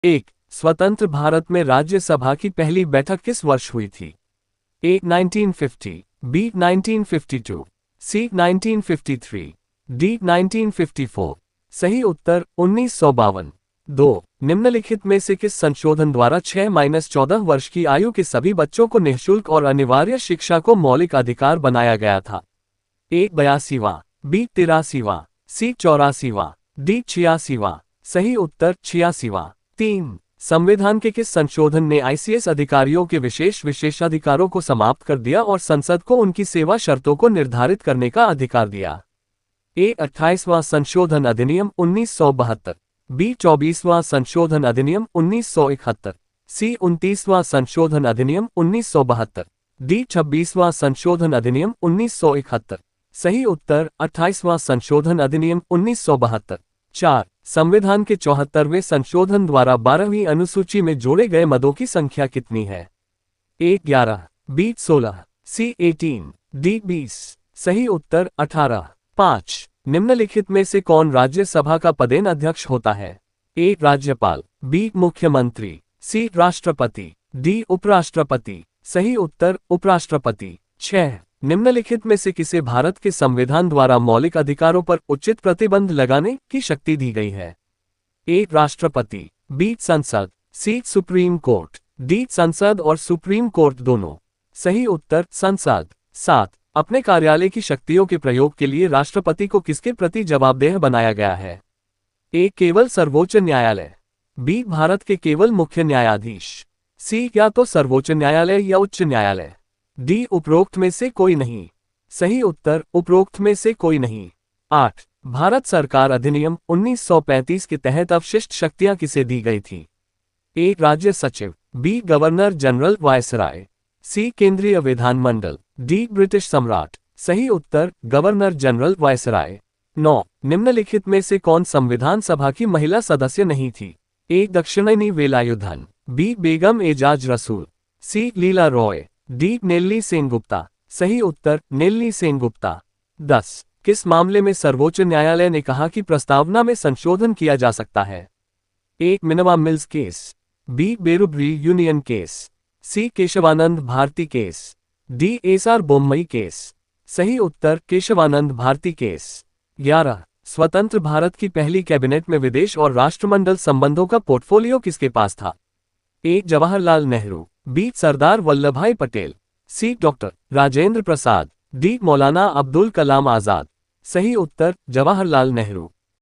एक स्वतंत्र भारत में राज्यसभा की पहली बैठक किस वर्ष हुई थी? ए 1950, बी 1952, सी 1953, डी 1954। सही उत्तर 1952। 2 निम्नलिखित में से किस संशोधन द्वारा 6-14 वर्ष की आयु के सभी बच्चों को निःशुल्क और अनिवार्य शिक्षा को मौलिक अधिकार बनाया गया था? ए 82वां, बी 83वां, सी 84वां, डी 86वां। सही उत्तर 86वां। 3 संविधान के किस संशोधन ने आईसीएस अधिकारियों के विशेषाधिकारों को समाप्त कर दिया और संसद को उनकी सेवा शर्तों को निर्धारित करने का अधिकार दिया? ए 28वां संशोधन अधिनियम 1972, बी 24वां संशोधन अधिनियम 1971, सी 29वां संशोधन अधिनियम 1972, डी 26वां संशोधन अधिनियम 1971। सही उत्तर 28वां संशोधन अधिनियम 1972। 4 संविधान के 74वें संशोधन द्वारा 12वीं अनुसूची में जोड़े गए मदों की संख्या कितनी है? ए 11, बी 16, सी 18, डी 20। सही उत्तर 18। 5 निम्नलिखित में से कौन राज्यसभा का पदेन अध्यक्ष होता है? ए राज्यपाल, बी मुख्यमंत्री, सी राष्ट्रपति, डी उपराष्ट्रपति। सही उत्तर उपराष्ट्रपति। 6 निम्नलिखित में से किसे भारत के संविधान द्वारा मौलिक अधिकारों पर उचित प्रतिबंध लगाने की शक्ति दी गई है? ए राष्ट्रपति, बी संसद, सी सुप्रीम कोर्ट, डी संसद और सुप्रीम कोर्ट दोनों। सही उत्तर संसद। 7 अपने कार्यालय की शक्तियों के प्रयोग के लिए राष्ट्रपति को किसके प्रति जवाबदेह बनाया गया है? ए केवल सर्वोच्च न्यायालय, बी भारत के केवल मुख्य न्यायाधीश, सी या तो सर्वोच्च न्यायालय या उच्च न्यायालय, डी उपरोक्त में से कोई नहीं। सही उत्तर उपरोक्त में से कोई नहीं। 8 भारत सरकार अधिनियम 1935 के तहत अवशिष्ट शक्तियां किसे दी गई थी? ए राज्य सचिव, बी गवर्नर जनरल वायसराय, सी केंद्रीय विधानमंडल, डी ब्रिटिश सम्राट। सही उत्तर गवर्नर जनरल वायसराय। 9 निम्नलिखित में से कौन संविधान सभा की महिला सदस्य नहीं थी? ए दक्षिणानी वेलायुधन, बी बेगम एजाज रसूल, सी लीला रॉय, डी नेल्ली सेनगुप्ता। सही उत्तर नेल्ली सेनगुप्ता। 10 किस मामले में सर्वोच्च न्यायालय ने कहा कि प्रस्तावना में संशोधन किया जा सकता है? A Minerva Mills case, B Berubari union case, C Kesavananda Bharati case, D SR Bommai case. सही उत्तर केशवानंद भारती केस। 11 स्वतंत्र भारत की पहली कैबिनेट में विदेश और राष्ट्रमंडल संबंधों का पोर्टफोलियो किसके पास था? ए जवाहरलाल नेहरू, बी सरदार वल्लभभाई पटेल, सी डॉक्टर राजेंद्र प्रसाद, डी मौलाना अब्दुल कलाम आजाद। सही उत्तर जवाहरलाल नेहरू।